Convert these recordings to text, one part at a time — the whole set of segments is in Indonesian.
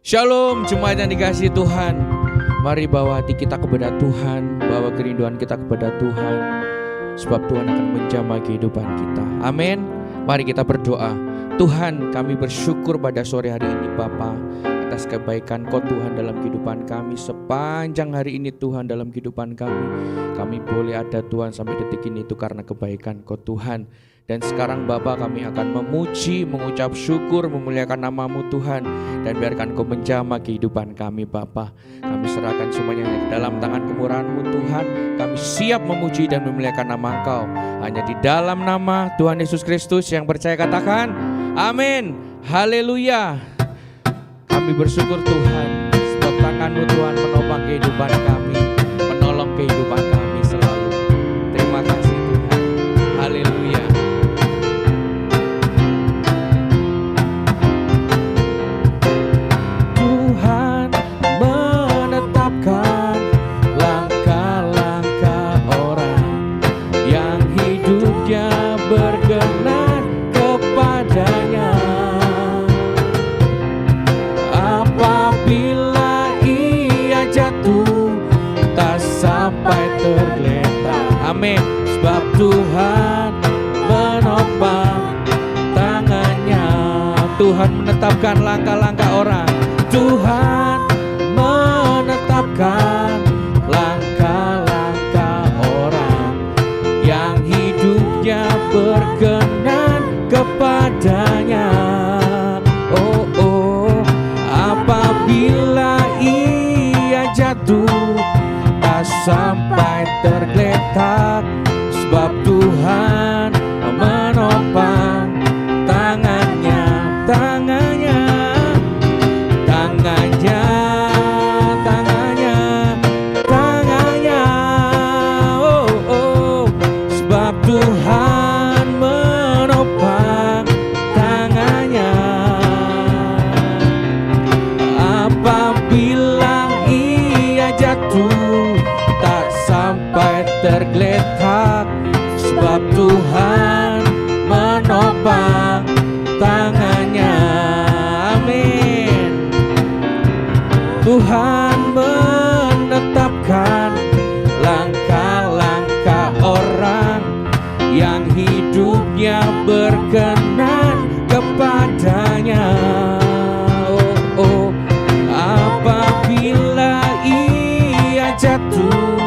Shalom jemaat yang dikasihi Tuhan. Mari bawa hati kita kepada Tuhan, bawa kerinduan kita kepada Tuhan, sebab Tuhan akan menjamah kehidupan kita. Amin. Mari kita berdoa. Tuhan, kami bersyukur pada sore hari ini Bapa, atas kebaikan Kau Tuhan dalam kehidupan kami. Sepanjang hari ini Tuhan dalam kehidupan kami, kami boleh ada Tuhan sampai detik ini itu karena kebaikan Kau Tuhan. Dan sekarang Bapa, kami akan memuji, mengucap syukur, memuliakan nama-Mu Tuhan. Dan biarkan Kau menjamah kehidupan kami Bapa. Kami serahkan semuanya ke dalam tangan kemurahan-Mu Tuhan. Kami siap memuji dan memuliakan nama Engkau. Hanya di dalam nama Tuhan Yesus Kristus yang percaya katakan amin. Haleluya. Kami bersyukur Tuhan, sebab tangan-Mu Tuhan menopang kehidupan kami, menolong kehidupan kami selalu. Terima kasih Tuhan. Haleluya. Tuhan menetapkan langkah-langkah orang yang hidupnya berkenan kepadanya. Apabila ia jatuh, tak sampai tergeletak. Amin. Sebab Tuhan menopang tangannya. Tuhan menetapkan langkah-langkah orang. Tuhan menetapkan langkah-langkah orang yang hidupnya berkenan kepadanya. Apabila ia jatuh, tak sampai tergeletak. Sebab Tuhan menopang tangannya, tangannya, tangannya, tangannya, tangannya. Sebab Tuhan menopang tangannya. Apabila ia jatuh, tak sampai tergeletak. Sebab Tuhan menopang tangannya. Amin. Tuhan menetapkan langkah-langkah orang yang hidupnya berkenan kepadanya. Apabila ia jatuh,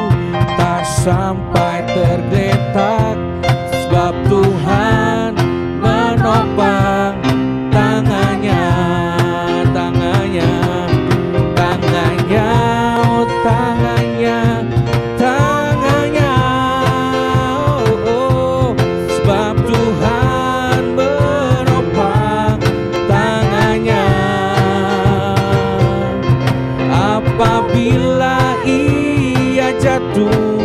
tak sampai tergeletak. Sebab Tuhan menopang tangannya, tangannya, tangannya, tangannya, tangannya. Sebab Tuhan menopang tangannya. Apabila ia jatuh,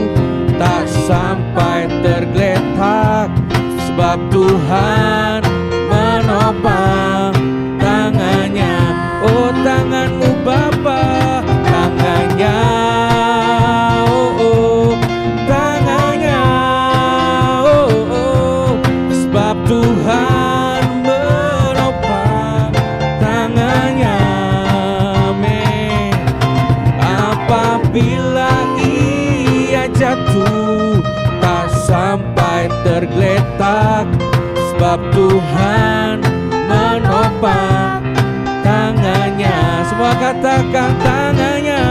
tak sampai tergeletak. Sebab Tuhan menopang tangannya. Oh, tangan-Mu Bapa, tangannya. Tangannya. Sebab Tuhan menopang tangannya. Amin. Apabila ia jatuh, tak sampai tergeletak. Sebab Tuhan menopang tangannya. Semua katakan tangannya.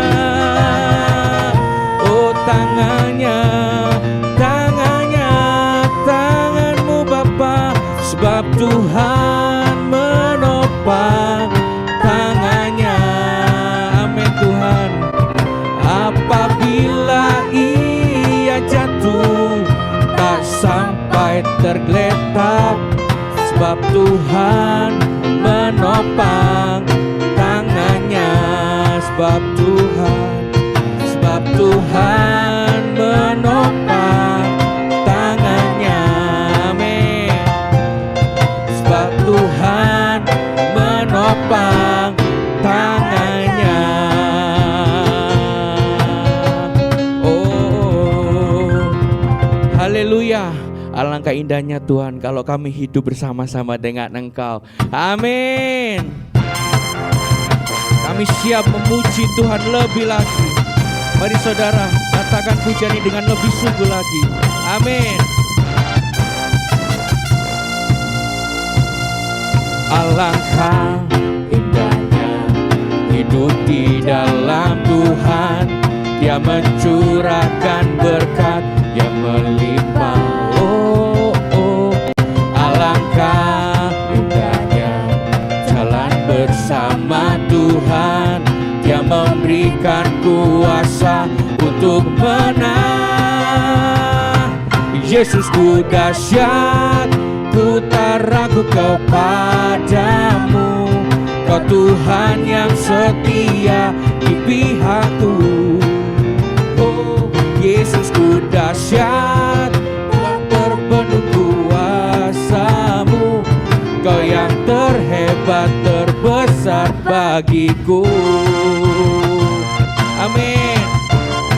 Oh, tangannya, tangannya, tangan-Mu Bapa. Sebab Tuhan menopang tangannya. Amin Tuhan. Apabila ia jatuh, tak sampai tergeletak. Sebab Tuhan menopang tangannya. Sebab Tuhan menopang tangannya. Amin. Sebab Tuhan menopang tangannya. Haleluya. Alangkah indahnya Tuhan kalau kami hidup bersama-sama dengan Engkau. Amin. Kami Kami siap memuji Tuhan lebih lagi. Mari saudara, katakan pujian ini dengan lebih sungguh lagi. Amin. Alangkah indahnya hidup di dalam Tuhan. Dia mencurahkan berkat yang melimpah. Oh, oh. Alangkah indahnya jalan bersama Tuhan. Dia memberikan kuasa untuk menang. Yesusku dahsyat, ku tak ragu kepadamu. Kau Tuhan yang setia di pihakku. Oh, Yesusku dahsyat, tak terpenuh kuasa-Mu. Kau yang terhebat, terbesar bagiku. Amin.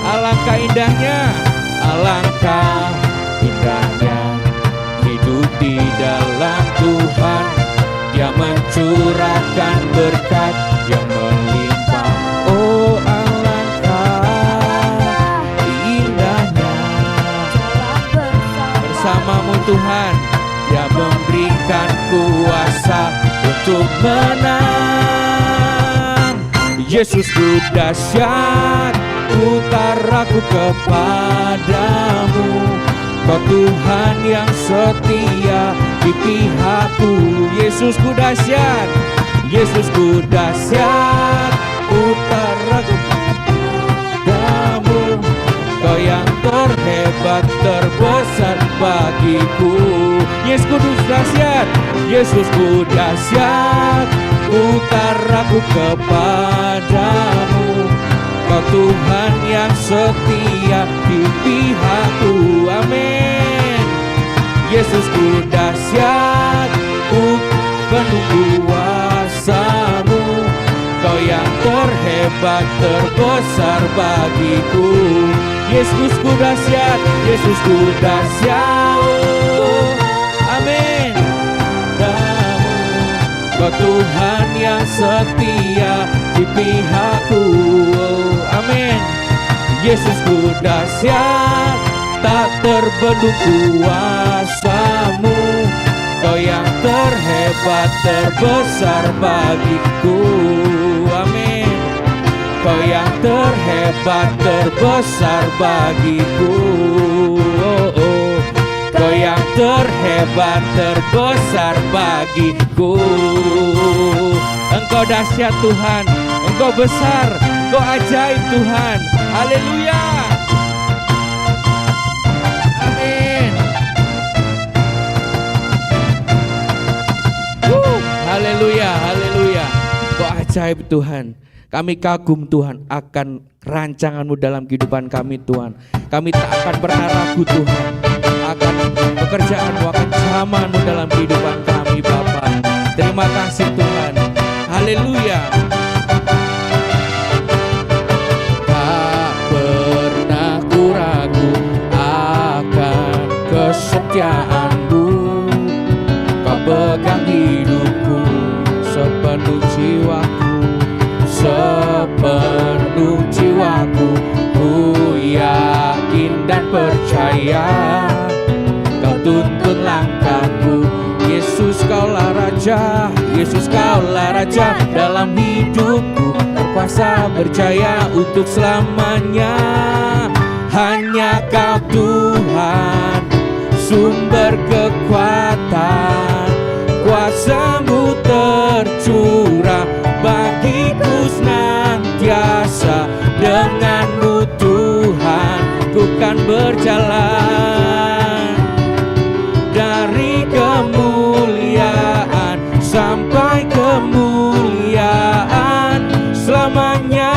Alangkah indahnya, alangkah indahnya hidup di dalam Tuhan. Dia mencurahkan berkat yang melimpah. Oh, alangkah indahnya bersamamu Tuhan. Dia memberikan kuasa untuk menang. Yesusku dahsyat, ku tak ragu kepadamu. Kau Tuhan yang setia di pihakku. Yesusku dahsyat, Yesusku dahsyat, ku tak ragu padamu. Kau yang terhebat, terbesar bagiku. Yesusku dahsyat, Yesusku dahsyat, ku tak ragu kepadamu. Kau Tuhan yang setia di pihakku. Amin. Yesusku dahsyat, ku penuh kuasa-Mu. Kau yang terhebat, terbesar bagiku. Yesusku dahsyat, Yesusku dahsyat. Amin. Kau Tuhan yang setia di pihakku. Amin. Yesusku dahsyat, tak terbendung kuasa-Mu. Kau yang terhebat, terbesar bagiku. Amin. Kau yang terhebat, terbesar bagiku. Oh, oh. Kau yang terhebat, terbesar bagiku. Engkau dahsyat Tuhan, Engkau besar, Engkau ajaib Tuhan. Haleluya. Amin. Haleluya, haleluya. Engkau ajaib Tuhan. Kami kagum Tuhan akan rancangan-Mu dalam kehidupan kami Tuhan. Kami tak akan pernah ragu Tuhan akan pekerjaan-Mu, akan zaman-Mu dalam kehidupan kami Bapa. Terima kasih Tuhan. Haleluya. Tak pernah ku ragu akan kesetiaan-Mu. Kau pegang hidupku sepenuh jiwaku, sepenuh jiwaku. Ku yakin dan percaya Kau tuntun langkahku. Yesus Kaulah Raja, Yesus Kaulah Raja dalam hidupku. Berkuasa berjaya untuk selamanya. Hanya Kau Tuhan, sumber kekuatan. Kuasa-Mu tercurah bagiku senantiasa. Dengan-Mu Tuhan, ku kan berjalan dari kemuliaan sampai kemuliaan selamanya.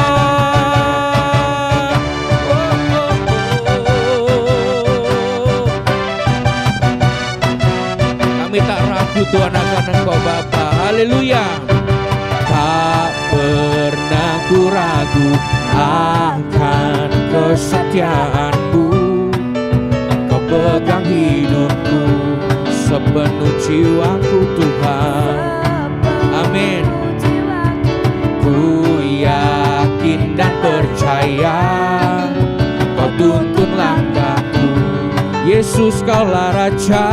Kami tak ragu Tuhan akan Engkau Bapa. Haleluya. Tak pernah ku ragu akan kesetiaan-Mu. Kau pegang hidupku sepenuh jiwaku Tuhan. Amin. Ku Yesus kaulah Raja.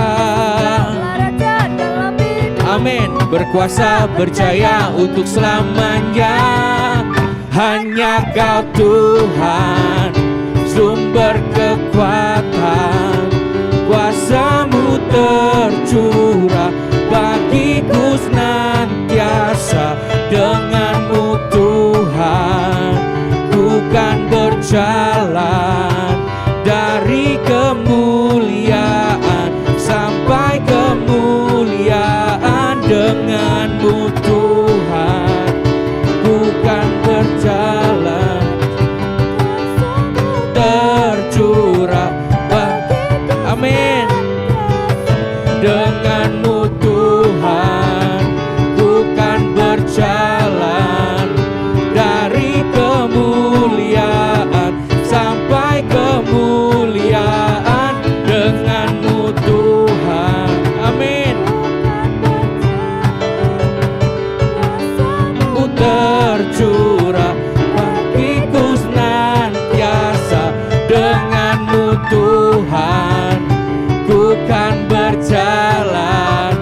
Amin. Berkuasa berjaya untuk selamanya. Hanya Kau Tuhan, sumber kekuatan. Kuasa-Mu tercurah bagiku senantiasa. Dengan-Mu Tuhan, ku kan berjalan dari kemuliaan sampai kemuliaan. Dengan-Mu Tuhan, ku kan berjalan tercurah bagiku. Amin. Dengan-Mu Tuhan, ku kan berjalan dari kemuliaan sampai kemuliaan. Dengan-Mu Tuhan, amin. Ku tercurah bagiku senantiasa. Dengan-Mu Tuhan, ku kan berjalan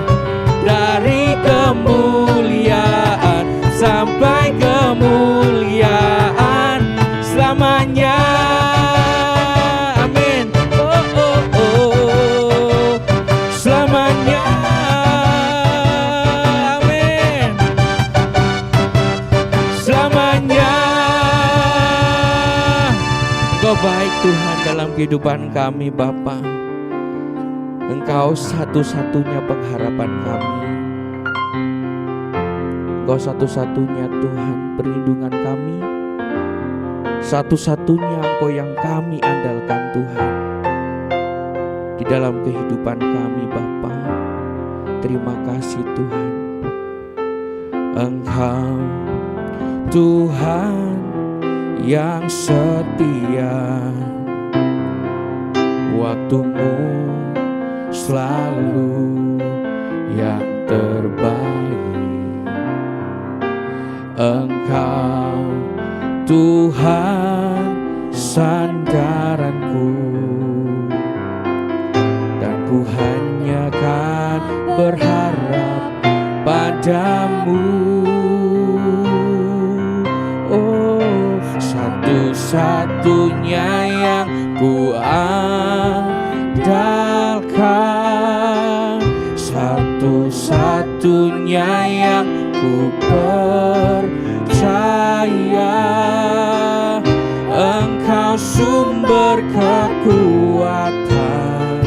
dari kemuliaan sampai kemuliaan selamanya. Amin. Oh, oh, oh. Selamanya. Amin. Selamanya. Engkau baik Tuhan dalam kehidupan kami Bapa. Engkau satu-satunya pengharapan kami. Engkau satu-satunya Tuhan perlindungan kami. Satu-satunya Engkau yang kami andalkan Tuhan di dalam kehidupan kami Bapa. Terima kasih Tuhan. Engkau Tuhan yang setia, waktu-Mu selalu yang terbaik. Engkau Tuhan sandaranku, dan ku hanya kan berharap padamu. Oh, satu-satunya yang ku andalkan, satu-satunya yang ku percaya. Engkau sumber kekuatan,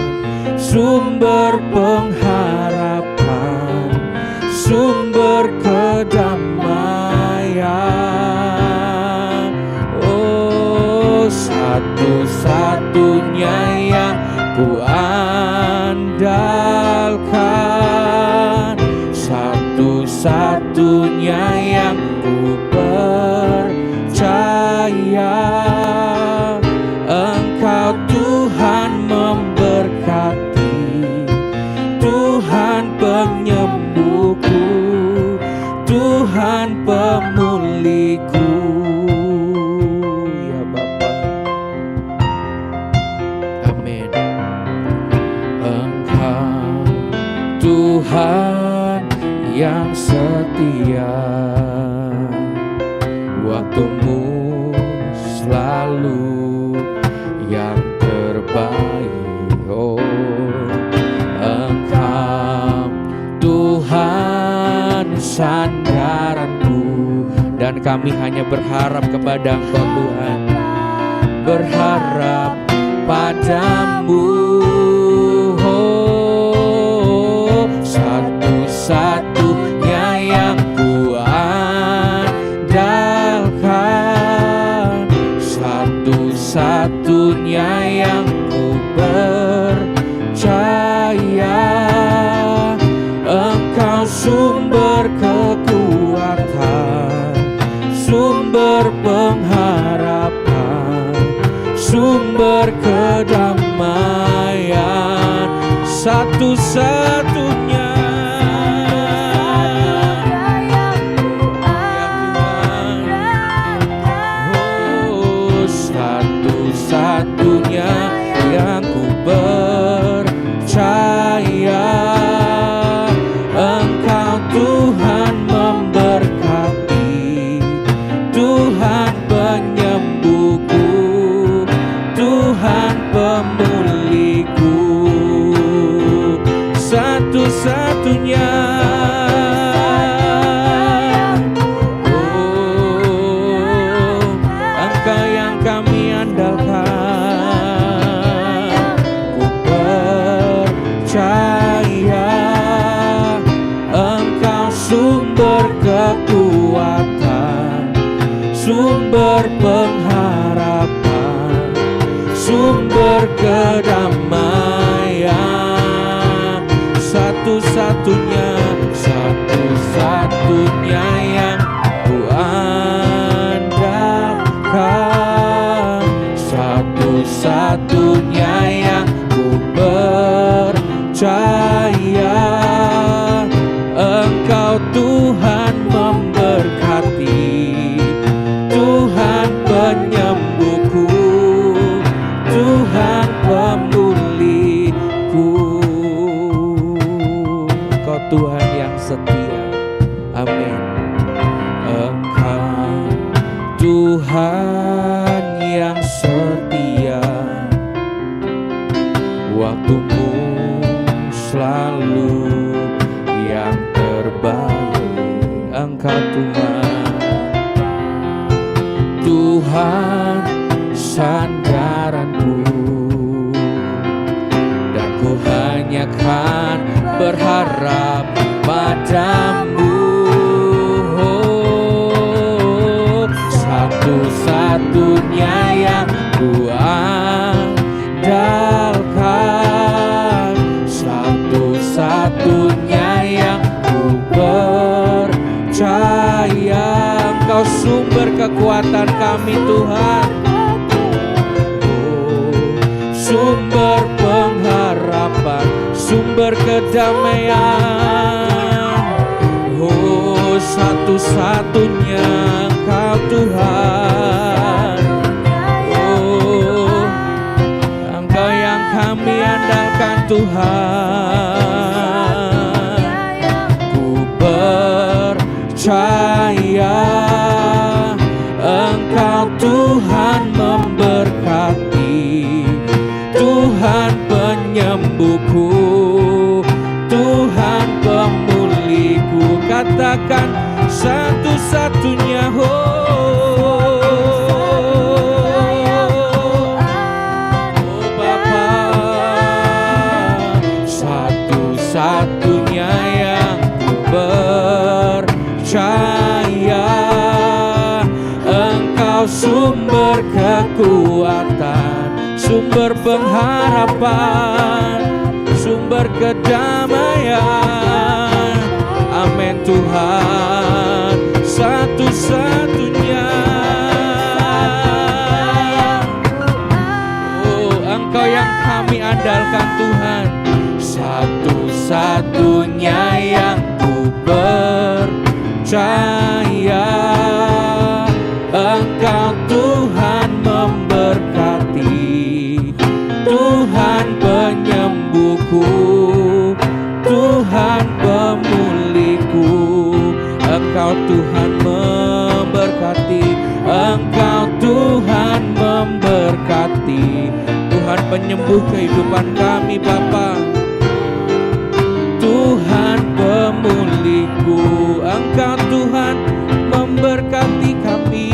sumber pengharapan, sumber kedamaian. Oh, satu-satunya yang ku andalkan, satu-satunya yang ku percaya. Engkau Tuhan memberkati, Tuhan penyembuhku, Tuhan pemulihku. Ya Bapa, amin. Engkau Tuhan yang setia, waktu-Mu selalu yang terbaik. Oh, Engkau Tuhan sandaranku, dan kami hanya berharap kepada Engkau Tuhan, berharap padamu. Oh, satu-satunya yang ku andalkan, satu-satunya yang ku percaya. Engkau sumber kekuatan, sumber pengharapan, sumber kedamaian. Satu-satunya satu-satunya yang ku sumber pengharapan, sumber kedamaian, satu-satunya yang ku andalkan, satu-satunya yang ku percaya. Engkau Tuhan memberkati, Tuhan penyembuhku, Tuhan pemulihku. Engkau Tuhan yang setia. Amin. Engkau Tuhan yang setia, waktumu selalu yang terbaik. Engkau Tuhan sandaranku, dan ku hanya kan berharap padamu. Satu-satunya yang ku andalkan, satu-satunya yang ku percaya. Engkau sumber kekuatan kami Tuhan, sumber pengharapan, sumber kedamaian. Oh, satu-satunya Engkau Tuhan. Oh, Engkau yang kami andalkan Tuhan. Ku percaya Engkau Tuhan memberkati, Tuhan penyembuhku, Tuhan pemulihku. Katakan satu-satunya, Bapa, satu-satunya yang ku percaya. Engkau sumber kekuatan, sumber pengharapan, sumber kedamaian. Amin Tuhan, satu-satunya. Oh, Engkau yang kami andalkan Tuhan, satu-satunya yang ku percaya. Engkau Tuhan memberkati, Tuhan penyembuhku, Tuhan pemulihku. Engkau Tuhan memberkati, Engkau Tuhan memberkati, Tuhan penyembuh kehidupan kami Bapa, Tuhan pemulihku. Engkau Tuhan memberkati kami.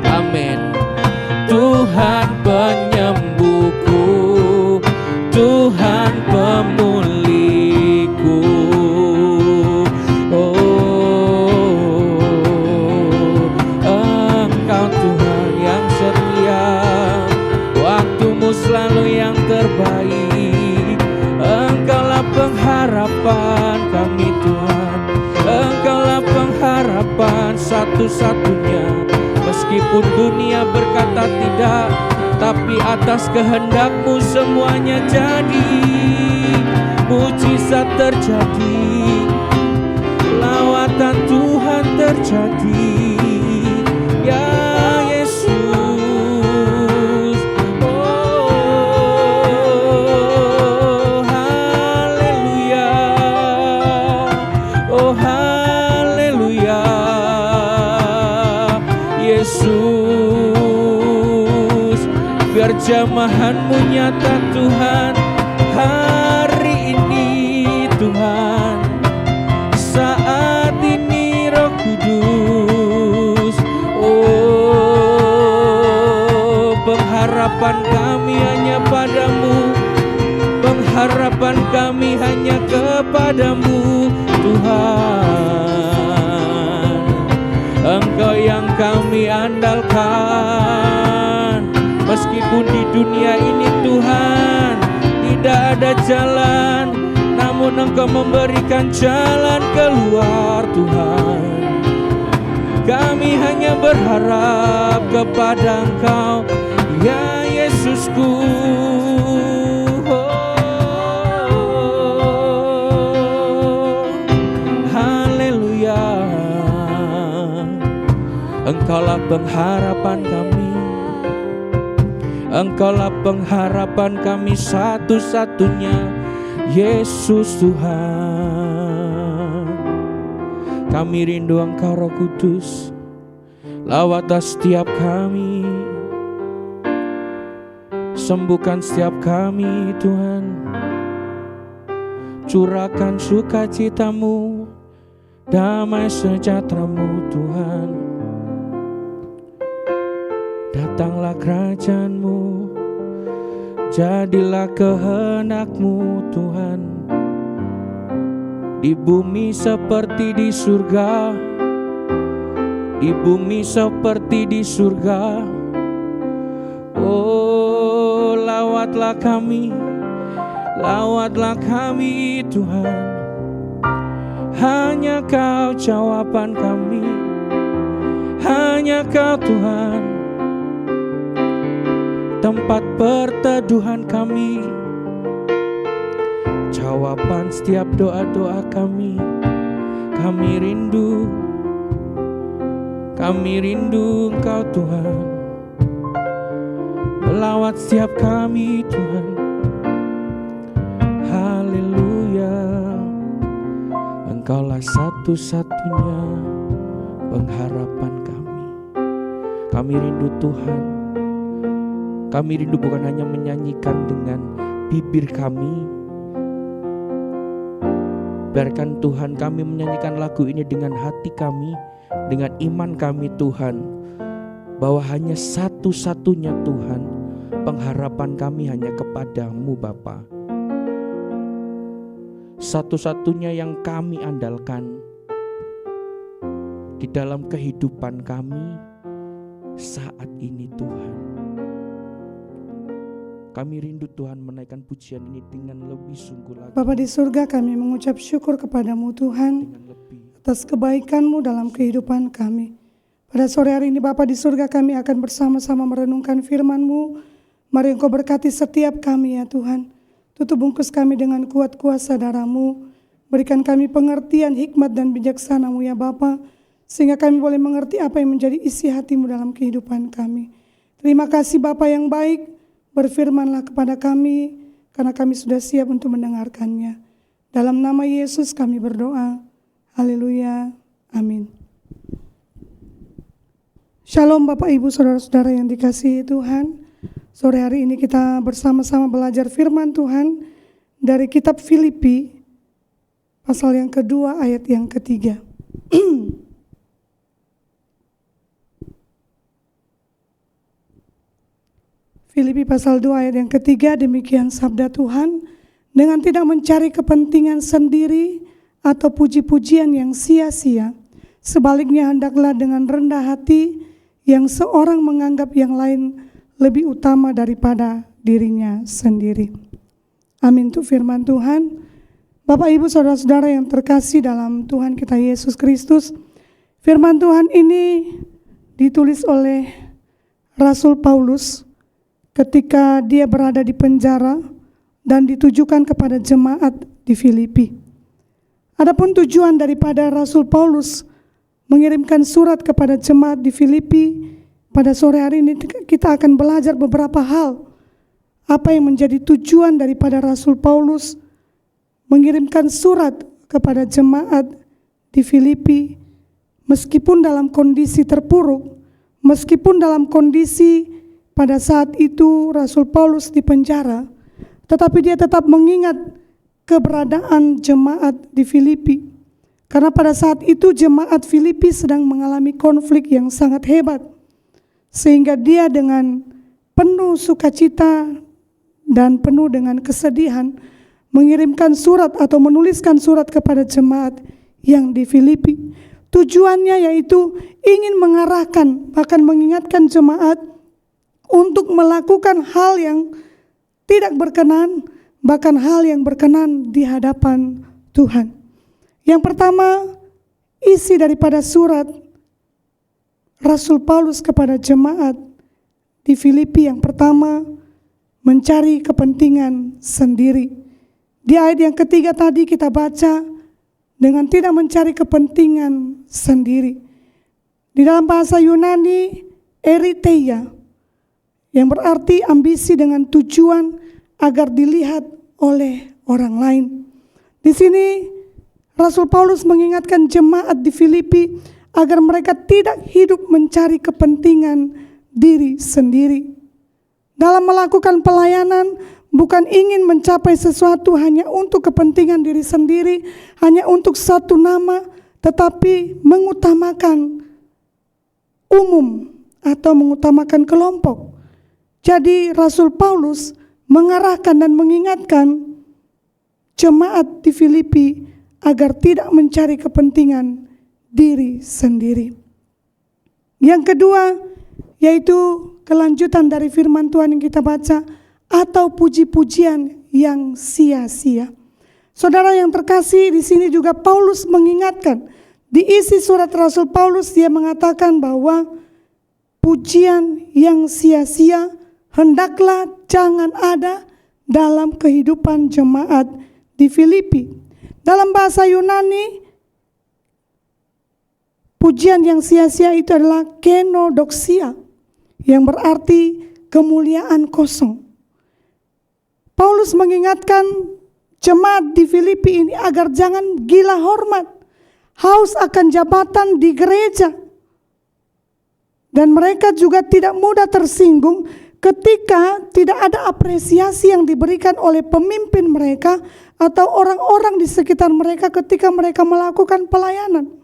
Amin. Tuhan penyembuhku, Tuhan pemulihku. Oh, Engkau Tuhan yang setia, waktumu selalu yang terbaik. Engkaulah pengharapan kami Tuhan, Engkaulah pengharapan satu-satunya. Meskipun dunia berkata tidak, tapi atas kehendak-Mu semuanya jadi. Mujizat terjadi, lawatan Tuhan terjadi. Ya Yesus, oh haleluya, oh haleluya. Yesus, biar jamahan-Mu nyata Tuhan hari ini Tuhan. Saat ini Roh Kudus, oh pengharapan kami hanya padamu, pengharapan kami hanya kepadamu Tuhan. andalkan. Meskipun di dunia ini Tuhan tidak ada jalan, namun Engkau memberikan jalan keluar Tuhan. Kami hanya berharap kepada Engkau, ya Yesusku. Haleluya. Engkaulah pengharapan kami, Engkaulah pengharapan kami satu-satunya, Yesus Tuhan. Kami rindu Engkau Roh Kudus, lawatlah setiap kami, sembuhkan setiap kami Tuhan. Curahkan sukacitamu, damai sejahtera-Mu Tuhan. Datanglah kerajaan-Mu, jadilah kehendak-Mu Tuhan. Di bumi seperti di surga, di bumi seperti di surga. Oh, lawatlah kami Tuhan. Hanya Kau jawaban kami, hanya Kau Tuhan, tempat perteduhan kami, jawaban setiap doa-doa kami. Kami rindu Engkau Tuhan, melawat setiap kami Tuhan. Haleluya. Engkaulah satu-satunya pengharapan kami. Kami rindu Tuhan. Kami rindu bukan hanya menyanyikan dengan bibir kami. Biarkan Tuhan kami menyanyikan lagu ini dengan hati kami, dengan iman kami Tuhan, bahwa hanya satu-satunya Tuhan, pengharapan kami hanya kepada-Mu Bapa. Satu-satunya yang kami andalkan di dalam kehidupan kami saat ini Tuhan. Kami rindu Tuhan menaikkan pujian ini dengan lebih sungguh lagi. Bapa di surga, kami mengucap syukur kepada-Mu Tuhan atas kebaikan-Mu dalam kehidupan kami. Pada sore hari ini Bapa di surga, kami akan bersama-sama merenungkan firman-Mu. Mari Engkau berkati setiap kami ya Tuhan. Tutup bungkus kami dengan kuat kuasa darah-Mu. Berikan kami pengertian, hikmat dan bijaksana-Mu ya Bapa, sehingga kami boleh mengerti apa yang menjadi isi hati-Mu dalam kehidupan kami. Terima kasih Bapa yang baik. Berfirmanlah kepada kami, karena kami sudah siap untuk mendengarkannya. Dalam nama Yesus kami berdoa. Haleluya. Amin. Shalom Bapak Ibu Saudara-saudara yang dikasihi Tuhan. Sore hari ini kita bersama-sama belajar firman Tuhan dari kitab Filipi, pasal yang kedua ayat yang ketiga. Filipi pasal 2 ayat yang ketiga, demikian sabda Tuhan, dengan tidak mencari kepentingan sendiri atau puji-pujian yang sia-sia, sebaliknya hendaklah dengan rendah hati yang seorang menganggap yang lain lebih utama daripada dirinya sendiri. Amin. Itu firman Tuhan. Bapak Ibu Saudara-saudara yang terkasih dalam Tuhan kita Yesus Kristus, firman Tuhan ini ditulis oleh Rasul Paulus ketika dia berada di penjara dan ditujukan kepada jemaat di Filipi. Adapun tujuan daripada Rasul Paulus mengirimkan surat kepada jemaat di Filipi, pada sore hari ini kita akan belajar beberapa hal. Apa yang menjadi tujuan daripada Rasul Paulus mengirimkan surat kepada jemaat di Filipi, meskipun dalam kondisi terpuruk, meskipun dalam kondisi pada saat itu Rasul Paulus di penjara, tetapi dia tetap mengingat keberadaan jemaat di Filipi. Karena pada saat itu jemaat Filipi sedang mengalami konflik yang sangat hebat. Sehingga dia dengan penuh sukacita dan penuh dengan kesedihan mengirimkan surat atau menuliskan surat kepada jemaat yang di Filipi. Tujuannya yaitu ingin mengarahkan, bahkan mengingatkan jemaat untuk melakukan hal yang tidak berkenan, bahkan hal yang berkenan di hadapan Tuhan. Yang pertama, isi daripada surat Rasul Paulus kepada jemaat di Filipi yang pertama, mencari kepentingan sendiri. Di ayat yang ketiga tadi kita baca, dengan tidak mencari kepentingan sendiri. Di dalam bahasa Yunani, eritheia, yang berarti ambisi dengan tujuan agar dilihat oleh orang lain. Di sini Rasul Paulus mengingatkan jemaat di Filipi agar mereka tidak hidup mencari kepentingan diri sendiri. Dalam melakukan pelayanan, bukan ingin mencapai sesuatu hanya untuk kepentingan diri sendiri, hanya untuk satu nama, tetapi mengutamakan umum atau mengutamakan kelompok. Jadi Rasul Paulus mengarahkan dan mengingatkan jemaat di Filipi agar tidak mencari kepentingan diri sendiri. Yang kedua, yaitu kelanjutan dari firman Tuhan yang kita baca, atau puji-pujian yang sia-sia. Saudara yang terkasih, di sini juga Paulus mengingatkan, di isi surat Rasul Paulus dia mengatakan bahwa pujian yang sia-sia hendaklah jangan ada dalam kehidupan jemaat di Filipi. Dalam bahasa Yunani, pujian yang sia-sia itu adalah kenodoxia, yang berarti kemuliaan kosong. Paulus mengingatkan jemaat di Filipi ini agar jangan gila hormat, haus akan jabatan di gereja. Dan mereka juga tidak mudah tersinggung ketika tidak ada apresiasi yang diberikan oleh pemimpin mereka atau orang-orang di sekitar mereka ketika mereka melakukan pelayanan.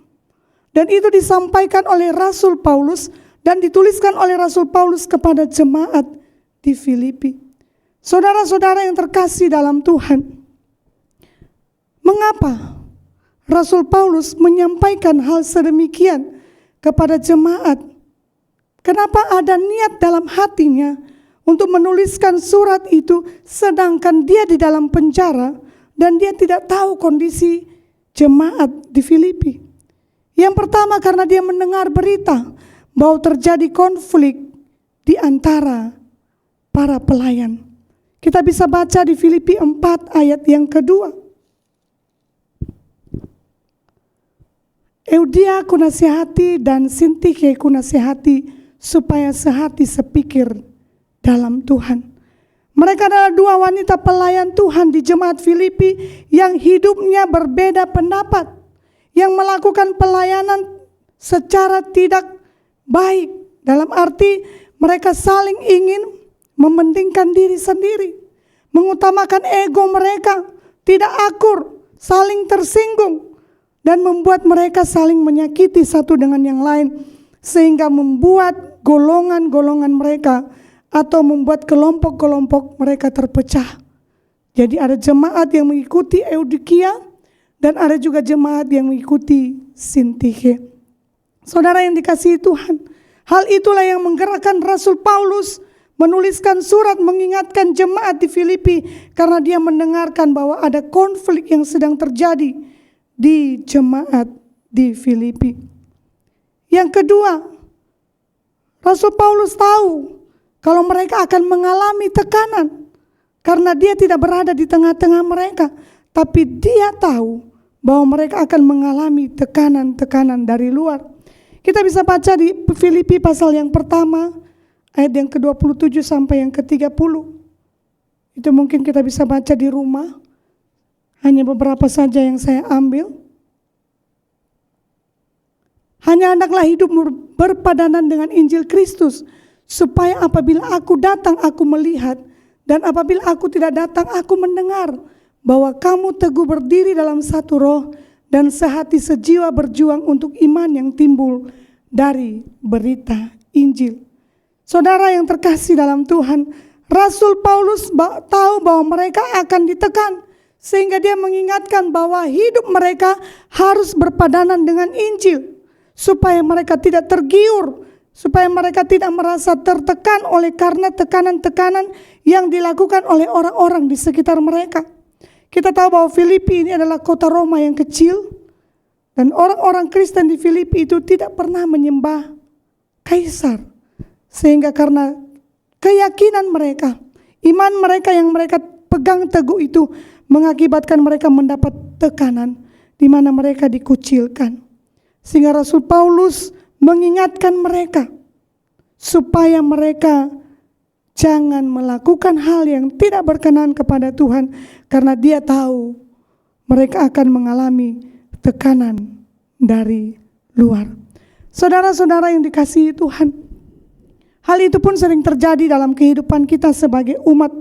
Dan itu disampaikan oleh Rasul Paulus dan dituliskan oleh Rasul Paulus kepada jemaat di Filipi. Saudara-saudara yang terkasih dalam Tuhan, mengapa Rasul Paulus menyampaikan hal sedemikian kepada jemaat? Kenapa ada niat dalam hatinya untuk menuliskan surat itu sedangkan dia di dalam penjara dan dia tidak tahu kondisi jemaat di Filipi? Yang pertama, karena dia mendengar berita bahwa terjadi konflik di antara para pelayan. Kita bisa baca di Filipi 4 ayat yang kedua. Eudia ku nasihati dan Sintike ku nasihati supaya sehati sepikir dalam Tuhan. Mereka adalah dua wanita pelayan Tuhan di jemaat Filipi yang hidupnya berbeda pendapat, yang melakukan pelayanan secara tidak baik. Dalam arti mereka saling ingin mementingkan diri sendiri, mengutamakan ego mereka, tidak akur, saling tersinggung, dan membuat mereka saling menyakiti satu dengan yang lain, sehingga membuat golongan-golongan mereka atau membuat kelompok-kelompok mereka terpecah. Jadi ada jemaat yang mengikuti Eudikia dan ada juga jemaat yang mengikuti Sintike. Saudara yang dikasihi Tuhan, hal itulah yang menggerakkan Rasul Paulus menuliskan surat mengingatkan jemaat di Filipi karena dia mendengarkan bahwa ada konflik yang sedang terjadi di jemaat di Filipi. Yang kedua, Rasul Paulus tahu kalau mereka akan mengalami tekanan karena dia tidak berada di tengah-tengah mereka, tapi dia tahu bahwa mereka akan mengalami tekanan-tekanan dari luar. Kita bisa baca di Filipi pasal yang pertama, ayat yang ke-27 sampai yang ke-30. Itu mungkin kita bisa baca di rumah. Hanya beberapa saja yang saya ambil. Hanya hendaklah hidup berpadanan dengan Injil Kristus, supaya apabila aku datang aku melihat, dan apabila aku tidak datang aku mendengar, bahwa kamu teguh berdiri dalam satu roh, dan sehati sejiwa berjuang untuk iman yang timbul dari berita Injil. Saudara yang terkasih dalam Tuhan, Rasul Paulus tahu bahwa mereka akan ditekan, sehingga dia mengingatkan bahwa hidup mereka harus berpadanan dengan Injil. supaya mereka tidak tergiur, supaya mereka tidak merasa tertekan oleh karena tekanan-tekanan yang dilakukan oleh orang-orang di sekitar mereka. Kita tahu bahwa Filipi ini adalah kota Roma yang kecil, dan orang-orang Kristen di Filipi itu tidak pernah menyembah kaisar. Sehingga karena keyakinan mereka, iman mereka yang mereka pegang teguh itu mengakibatkan mereka mendapat tekanan di mana mereka dikucilkan. Sehingga Rasul Paulus mengingatkan mereka supaya mereka jangan melakukan hal yang tidak berkenan kepada Tuhan, karena dia tahu mereka akan mengalami tekanan dari luar. Saudara-saudara yang dikasihi Tuhan, hal itu pun sering terjadi dalam kehidupan kita sebagai umat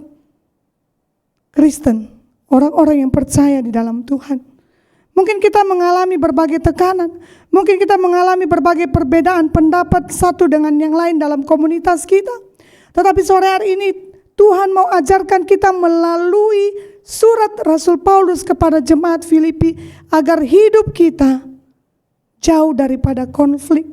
Kristen, orang-orang yang percaya di dalam Tuhan. Mungkin kita mengalami berbagai tekanan, mungkin kita mengalami berbagai perbedaan pendapat satu dengan yang lain dalam komunitas kita. Tetapi sore hari ini Tuhan mau ajarkan kita melalui surat Rasul Paulus kepada jemaat Filipi agar hidup kita jauh daripada konflik,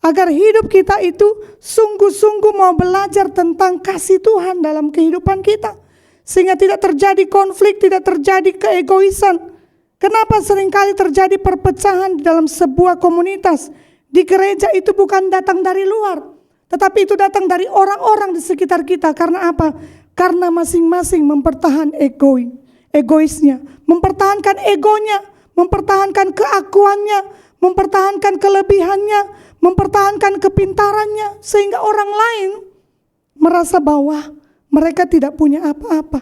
agar hidup kita itu sungguh-sungguh mau belajar tentang kasih Tuhan dalam kehidupan kita, sehingga tidak terjadi konflik, tidak terjadi keegoisan. Kenapa seringkali terjadi perpecahan di dalam sebuah komunitas? Di gereja itu bukan datang dari luar, tetapi itu datang dari orang-orang di sekitar kita. Karena apa? Karena masing-masing mempertahankan egoisnya, mempertahankan egonya, mempertahankan keakuannya, mempertahankan kelebihannya, mempertahankan kepintarannya, sehingga orang lain merasa bahwa mereka tidak punya apa-apa.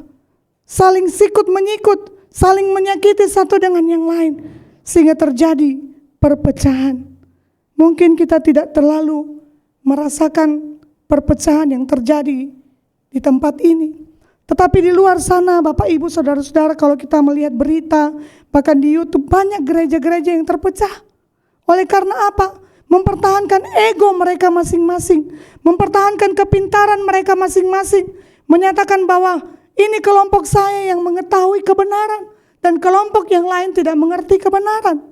Saling sikut menyikut, saling menyakiti satu dengan yang lain, sehingga terjadi perpecahan. Mungkin kita tidak terlalu merasakan perpecahan yang terjadi di tempat ini, tetapi di luar sana, Bapak Ibu Saudara-saudara, kalau kita melihat berita, bahkan di YouTube, banyak gereja-gereja yang terpecah. Oleh karena apa? Mempertahankan ego mereka masing-masing, mempertahankan kepintaran mereka masing-masing, menyatakan bahwa ini kelompok saya yang mengetahui kebenaran, dan kelompok yang lain tidak mengerti kebenaran.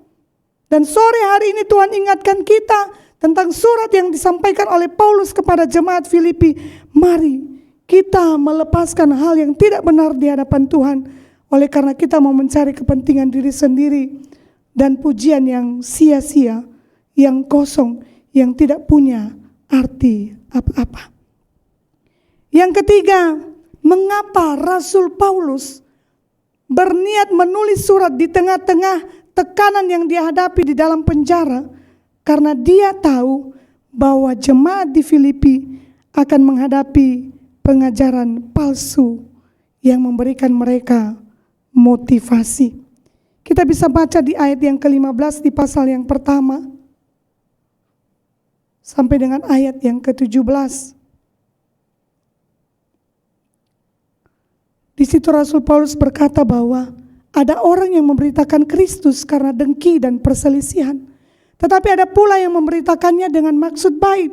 Dan sore hari ini Tuhan ingatkan kita tentang surat yang disampaikan oleh Paulus kepada jemaat Filipi. Mari kita melepaskan hal yang tidak benar di hadapan Tuhan, oleh karena kita mau mencari kepentingan diri sendiri dan pujian yang sia-sia, yang kosong, yang tidak punya arti apa-apa. Yang ketiga, mengapa Rasul Paulus berniat menulis surat di tengah-tengah tekanan yang dihadapi di dalam penjara? Karena dia tahu bahwa jemaat di Filipi akan menghadapi pengajaran palsu yang memberikan mereka motivasi. Kita bisa baca di ayat yang ke-15 di pasal yang pertama sampai dengan ayat yang ke-17. Di situ Rasul Paulus berkata bahwa ada orang yang memberitakan Kristus karena dengki dan perselisihan, tetapi ada pula yang memberitakannya dengan maksud baik.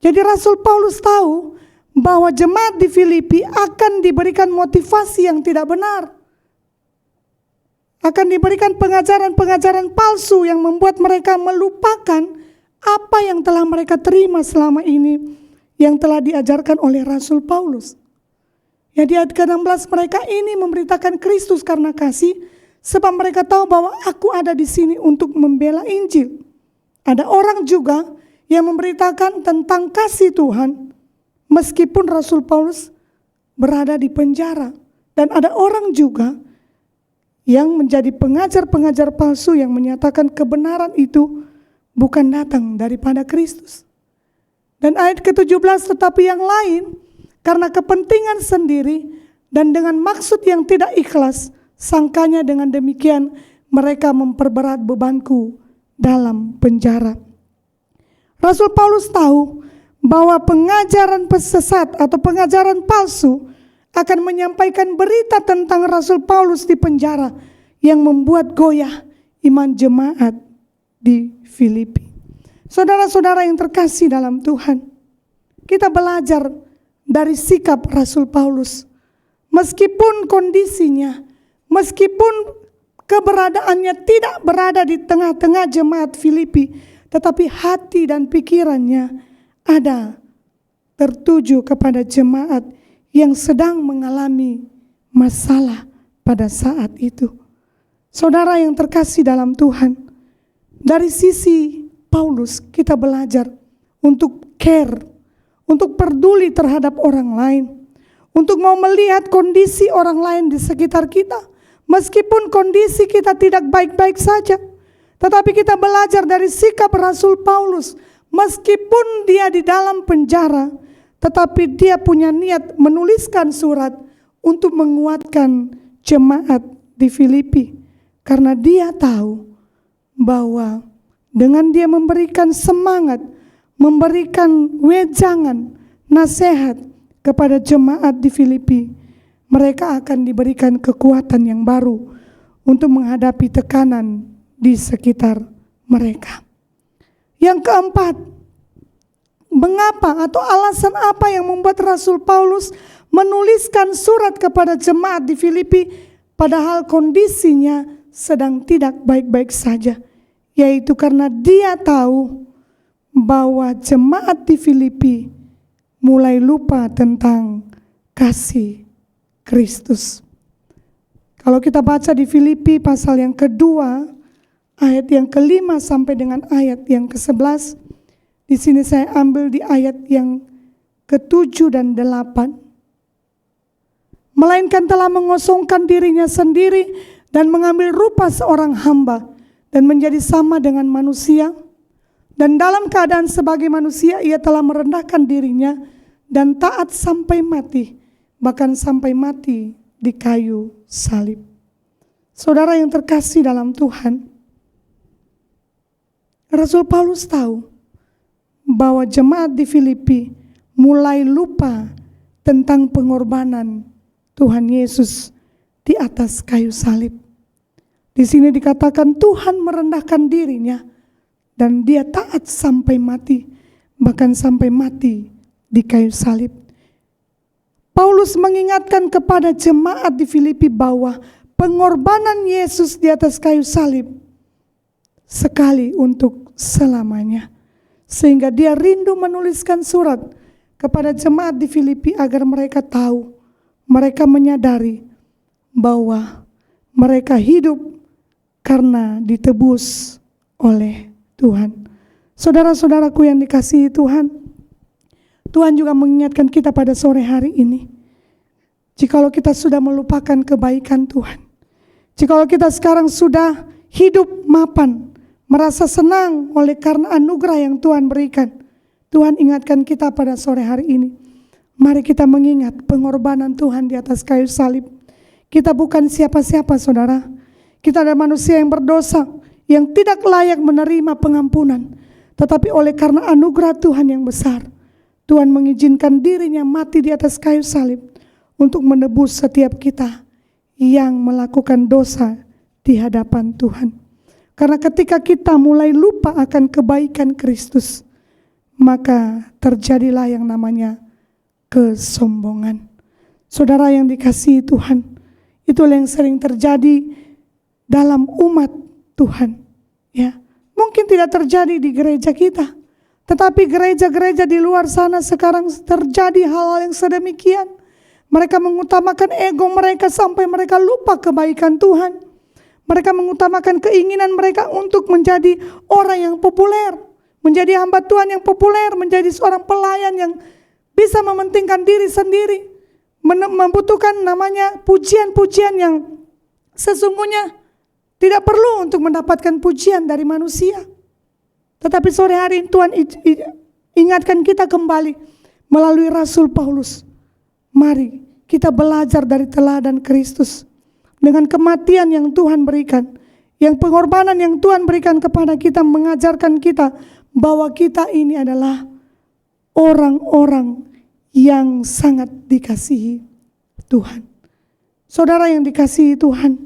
Jadi Rasul Paulus tahu bahwa jemaat di Filipi akan diberikan motivasi yang tidak benar, akan diberikan pengajaran-pengajaran palsu yang membuat mereka melupakan apa yang telah mereka terima selama ini, yang telah diajarkan oleh Rasul Paulus. Ya, di ayat ke-16 mereka ini memberitakan Kristus karena kasih, sebab mereka tahu bahwa aku ada di sini untuk membela Injil. Ada orang juga yang memberitakan tentang kasih Tuhan meskipun Rasul Paulus berada di penjara. Dan ada orang juga yang menjadi pengajar-pengajar palsu yang menyatakan kebenaran itu bukan datang daripada Kristus. Dan ayat ke-17, tetapi yang lain karena kepentingan sendiri dan dengan maksud yang tidak ikhlas, sangkanya dengan demikian mereka memperberat bebanku dalam penjara. Rasul Paulus tahu bahwa pengajaran sesat atau pengajaran palsu akan menyampaikan berita tentang Rasul Paulus di penjara yang membuat goyah iman jemaat di Filipi. Saudara-saudara yang terkasih dalam Tuhan, kita belajar dari sikap Rasul Paulus. Meskipun kondisinya, meskipun keberadaannya tidak berada di tengah-tengah jemaat Filipi, tetapi hati dan pikirannya ada tertuju kepada jemaat yang sedang mengalami masalah pada saat itu. Saudara yang terkasih dalam Tuhan, dari sisi Paulus kita belajar untuk care, untuk peduli terhadap orang lain, untuk mau melihat kondisi orang lain di sekitar kita. Meskipun kondisi kita tidak baik-baik saja, tetapi kita belajar dari sikap Rasul Paulus. Meskipun dia di dalam penjara, tetapi dia punya niat menuliskan surat untuk menguatkan jemaat di Filipi. Karena dia tahu bahwa dengan dia memberikan semangat, memberikan wejangan, nasihat kepada jemaat di Filipi, mereka akan diberikan kekuatan yang baru untuk menghadapi tekanan di sekitar mereka. Yang keempat, mengapa atau alasan apa yang membuat Rasul Paulus menuliskan surat kepada jemaat di Filipi padahal kondisinya sedang tidak baik-baik saja? Yaitu karena dia tahu bahwa jemaat di Filipi mulai lupa tentang kasih Kristus. Kalau kita baca di Filipi pasal yang kedua, ayat yang ke-5 sampai dengan ayat yang ke-11, di sini saya ambil di ayat yang ke-7 dan 8. Melainkan telah mengosongkan dirinya sendiri dan mengambil rupa seorang hamba dan menjadi sama dengan manusia. Dan dalam keadaan sebagai manusia ia telah merendahkan dirinya dan taat sampai mati, bahkan sampai mati di kayu salib. Saudara yang terkasih dalam Tuhan, Rasul Paulus tahu bahwa jemaat di Filipi mulai lupa tentang pengorbanan Tuhan Yesus di atas kayu salib. Di sini dikatakan Tuhan merendahkan dirinya dan dia taat sampai mati, bahkan sampai mati di kayu salib. Paulus mengingatkan kepada jemaat di Filipi bahwa pengorbanan Yesus di atas kayu salib sekali untuk selamanya. Sehingga dia rindu menuliskan surat kepada jemaat di Filipi agar mereka tahu, mereka menyadari bahwa mereka hidup karena ditebus oleh Tuhan. Saudara-saudaraku yang dikasihi Tuhan, Tuhan juga mengingatkan kita pada sore hari ini. Jikalau kita sudah melupakan kebaikan Tuhan, jikalau kita sekarang sudah hidup mapan, merasa senang oleh karena anugerah yang Tuhan berikan, Tuhan ingatkan kita pada sore hari ini. Mari kita mengingat pengorbanan Tuhan di atas kayu salib. Kita bukan siapa-siapa, saudara. Kita adalah manusia yang berdosa, yang tidak layak menerima pengampunan. Tetapi oleh karena anugerah Tuhan yang besar, Tuhan mengizinkan dirinya mati di atas kayu salib untuk menebus setiap kita yang melakukan dosa di hadapan Tuhan. Karena ketika kita mulai lupa akan kebaikan Kristus, maka terjadilah yang namanya kesombongan. Saudara yang dikasihi Tuhan, itulah yang sering terjadi dalam umat Tuhan. Ya, mungkin tidak terjadi di gereja kita, tetapi gereja-gereja di luar sana sekarang terjadi hal-hal yang sedemikian. Mereka mengutamakan ego mereka sampai mereka lupa kebaikan Tuhan. Mereka mengutamakan keinginan mereka untuk menjadi orang yang populer, menjadi hamba Tuhan yang populer, menjadi seorang pelayan yang bisa mementingkan diri sendiri, membutuhkan namanya pujian-pujian yang sesungguhnya tidak perlu untuk mendapatkan pujian dari manusia. Tetapi sore hari ini Tuhan ingatkan kita kembali melalui Rasul Paulus. Mari kita belajar dari teladan Kristus. Dengan kematian yang Tuhan berikan, yang pengorbanan yang Tuhan berikan kepada kita, mengajarkan kita bahwa kita ini adalah orang-orang yang sangat dikasihi Tuhan. Saudara yang dikasihi Tuhan,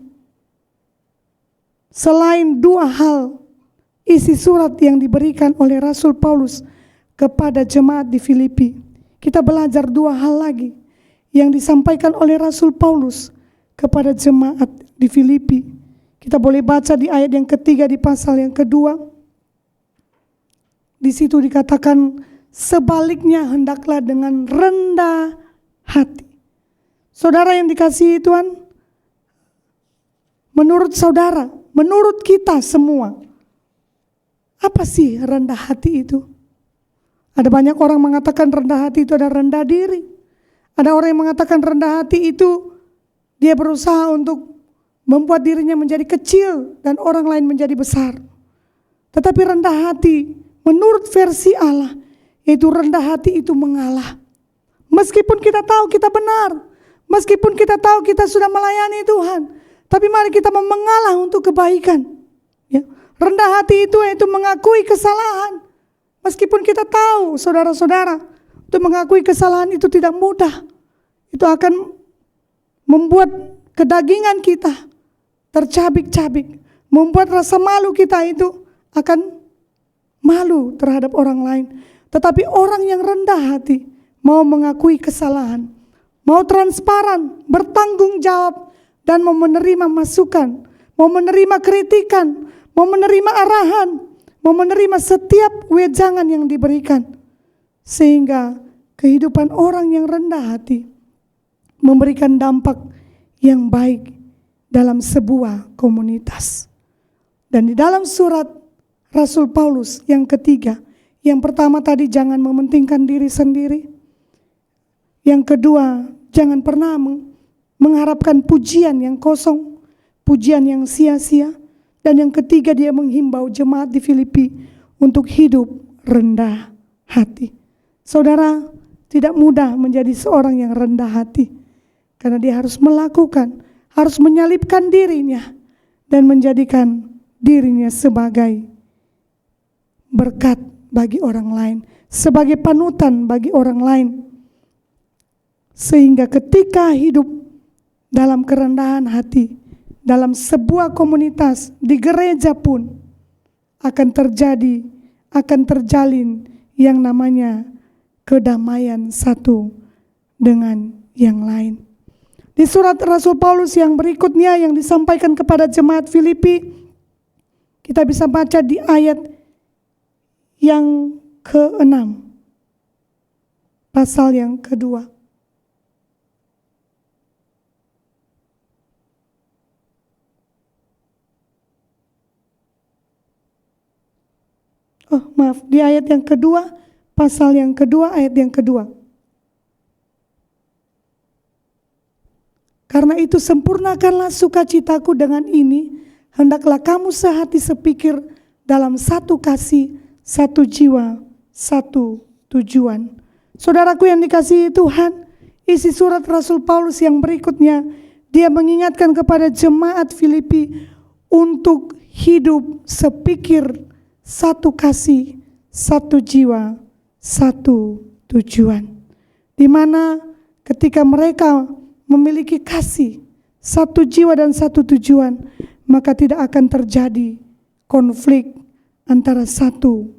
selain dua hal isi surat yang diberikan oleh Rasul Paulus kepada jemaat di Filipi, kita belajar dua hal lagi yang disampaikan oleh Rasul Paulus kepada jemaat di Filipi. Kita boleh baca di ayat yang ketiga di pasal yang kedua. Di situ dikatakan sebaliknya hendaklah dengan rendah hati. Saudara yang dikasihi Tuhan, menurut saudara, menurut kita semua, apa sih rendah hati itu? Ada banyak orang mengatakan rendah hati itu adalah rendah diri. Ada orang yang mengatakan rendah hati itu dia berusaha untuk membuat dirinya menjadi kecil dan orang lain menjadi besar. Tetapi rendah hati menurut versi Allah, yaitu rendah hati itu mengalah. Meskipun kita tahu kita benar, meskipun kita tahu kita sudah melayani Tuhan, tapi mari kita mau mengalah untuk kebaikan. Ya. Rendah hati itu yaitu mengakui kesalahan. Meskipun kita tahu, saudara-saudara, untuk mengakui kesalahan itu tidak mudah. Itu akan membuat kedagingan kita tercabik-cabik. Membuat rasa malu kita itu akan malu terhadap orang lain. Tetapi orang yang rendah hati mau mengakui kesalahan, mau transparan, bertanggung jawab, dan mau menerima masukan, mau menerima kritikan, mau menerima arahan, mau menerima setiap wejangan yang diberikan. Sehingga kehidupan orang yang rendah hati memberikan dampak yang baik dalam sebuah komunitas. Dan di dalam surat Rasul Paulus yang ketiga, yang pertama tadi jangan mementingkan diri sendiri. Yang kedua, jangan pernah mengharapkan pujian yang kosong, pujian yang sia-sia. Dan yang ketiga, dia menghimbau jemaat di Filipi untuk hidup rendah hati. Saudara, tidak mudah menjadi seorang yang rendah hati. Karena dia harus melakukan, harus menyalipkan dirinya dan menjadikan dirinya sebagai berkat bagi orang lain, sebagai panutan bagi orang lain. Sehingga ketika hidup dalam kerendahan hati, dalam sebuah komunitas, di gereja pun akan terjalin yang namanya kedamaian satu dengan yang lain. Di surat Rasul Paulus yang berikutnya yang disampaikan kepada jemaat Filipi, kita bisa baca di ayat yang ke-6, pasal yang kedua. Di ayat yang kedua, pasal yang kedua, ayat yang kedua. Karena itu sempurnakanlah sukacitaku dengan ini, hendaklah kamu sehati sepikir dalam satu kasih, satu jiwa, satu tujuan. Saudaraku yang dikasihi Tuhan, isi surat Rasul Paulus yang berikutnya, dia mengingatkan kepada jemaat Filipi untuk hidup sepikir, satu kasih, satu jiwa, satu tujuan. Di mana ketika mereka memiliki kasih, satu jiwa dan satu tujuan, maka tidak akan terjadi konflik antara satu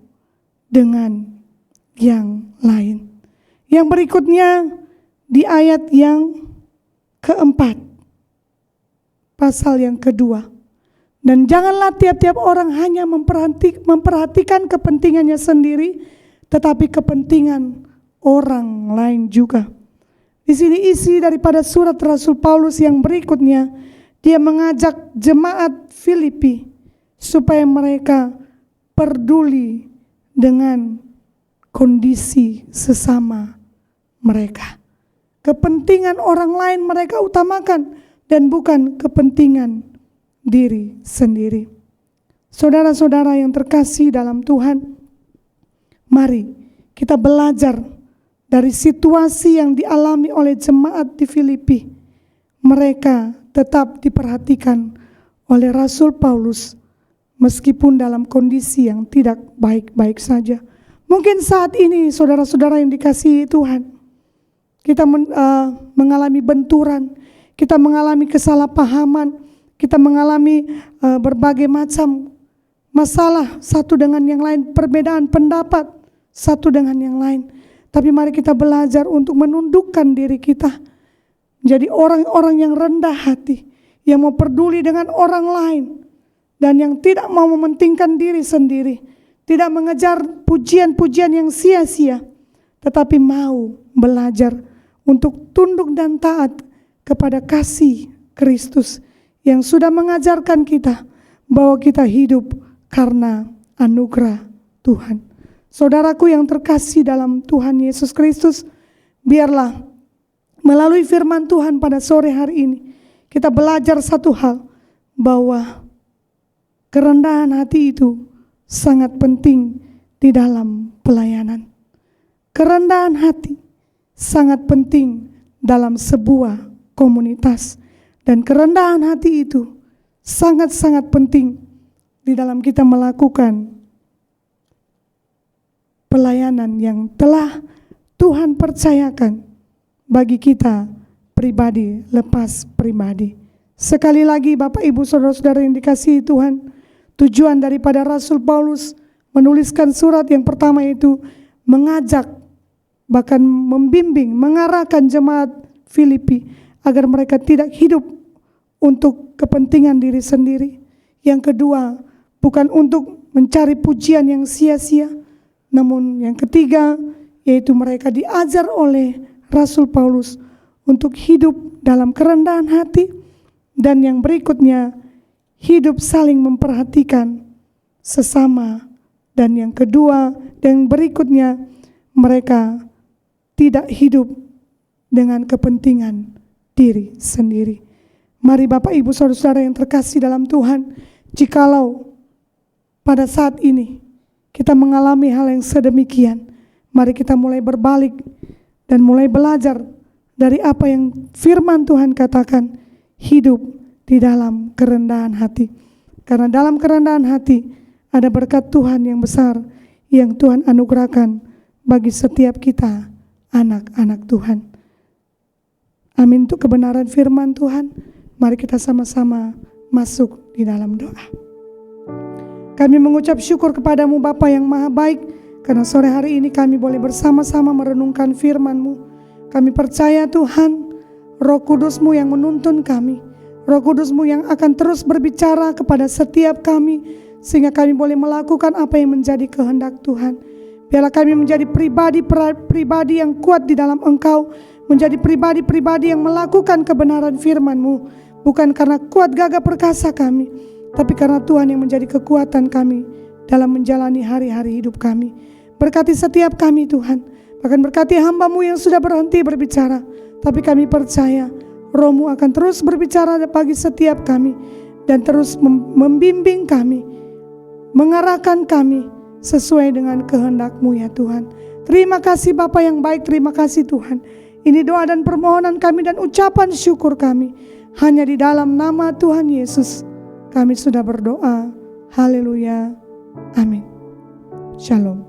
dengan yang lain. Yang berikutnya di ayat yang keempat, pasal yang kedua. Dan janganlah tiap-tiap orang hanya memperhatikan kepentingannya sendiri, tetapi kepentingan orang lain juga. Di sini isi daripada surat Rasul Paulus yang berikutnya, dia mengajak jemaat Filipi supaya mereka peduli dengan kondisi sesama mereka. Kepentingan orang lain mereka utamakan dan bukan kepentingan diri sendiri. Saudara-saudara yang terkasih dalam Tuhan, mari kita belajar dari situasi yang dialami oleh jemaat di Filipi. Mereka tetap diperhatikan oleh Rasul Paulus meskipun dalam kondisi yang tidak baik-baik saja. Mungkin saat ini saudara-saudara yang dikasihi Tuhan, kita mengalami benturan, kita mengalami kesalahpahaman, kita mengalami berbagai macam masalah satu dengan yang lain, perbedaan pendapat satu dengan yang lain. Tapi mari kita belajar untuk menundukkan diri kita menjadi orang-orang yang rendah hati, yang mau peduli dengan orang lain, dan yang tidak mau mementingkan diri sendiri, tidak mengejar pujian-pujian yang sia-sia, tetapi mau belajar untuk tunduk dan taat kepada kasih Kristus yang sudah mengajarkan kita bahwa kita hidup karena anugerah Tuhan. Saudaraku yang terkasih dalam Tuhan Yesus Kristus, biarlah melalui firman Tuhan pada sore hari ini kita belajar satu hal, bahwa kerendahan hati itu sangat penting di dalam pelayanan. Kerendahan hati sangat penting dalam sebuah komunitas. Dan kerendahan hati itu sangat-sangat penting di dalam kita melakukan pelayanan yang telah Tuhan percayakan bagi kita pribadi lepas pribadi. Sekali lagi Bapak Ibu Saudara-saudara yang dikasihi Tuhan, tujuan daripada Rasul Paulus menuliskan surat yang pertama itu mengajak, bahkan membimbing, mengarahkan jemaat Filipi agar mereka tidak hidup untuk kepentingan diri sendiri. Yang kedua, bukan untuk mencari pujian yang sia-sia, namun yang ketiga, yaitu mereka diajar oleh Rasul Paulus untuk hidup dalam kerendahan hati. Dan yang berikutnya, hidup saling memperhatikan sesama. Dan yang kedua, dan berikutnya, mereka tidak hidup dengan kepentingan diri sendiri. Mari Bapak Ibu Saudara-saudara yang terkasih dalam Tuhan, jikalau pada saat ini kita mengalami hal yang sedemikian, mari kita mulai berbalik dan mulai belajar dari apa yang firman Tuhan katakan, hidup di dalam kerendahan hati. Karena dalam kerendahan hati ada berkat Tuhan yang besar yang Tuhan anugerahkan bagi setiap kita, anak-anak Tuhan. Amin. Untuk kebenaran firman Tuhan, mari kita sama-sama masuk di dalam doa. Kami mengucap syukur kepadamu Bapa yang maha baik, karena sore hari ini kami boleh bersama-sama merenungkan firman-Mu. Kami percaya Tuhan, Roh Kudus-Mu yang menuntun kami, Roh Kudus-Mu yang akan terus berbicara kepada setiap kami, sehingga kami boleh melakukan apa yang menjadi kehendak Tuhan. Biarlah kami menjadi pribadi yang kuat di dalam Engkau, menjadi pribadi-pribadi yang melakukan kebenaran firman-Mu, bukan karena kuat gagah perkasa kami, tapi karena Tuhan yang menjadi kekuatan kami dalam menjalani hari-hari hidup kami. Berkati setiap kami Tuhan, bahkan berkati hamba-Mu yang sudah berhenti berbicara, tapi kami percaya Roh-Mu akan terus berbicara bagi setiap kami, dan terus membimbing kami, mengarahkan kami sesuai dengan kehendak-Mu ya Tuhan. Terima kasih Bapa yang baik, terima kasih Tuhan. Ini doa dan permohonan kami dan ucapan syukur kami. Hanya di dalam nama Tuhan Yesus kami sudah berdoa. Haleluya. Amin. Shalom.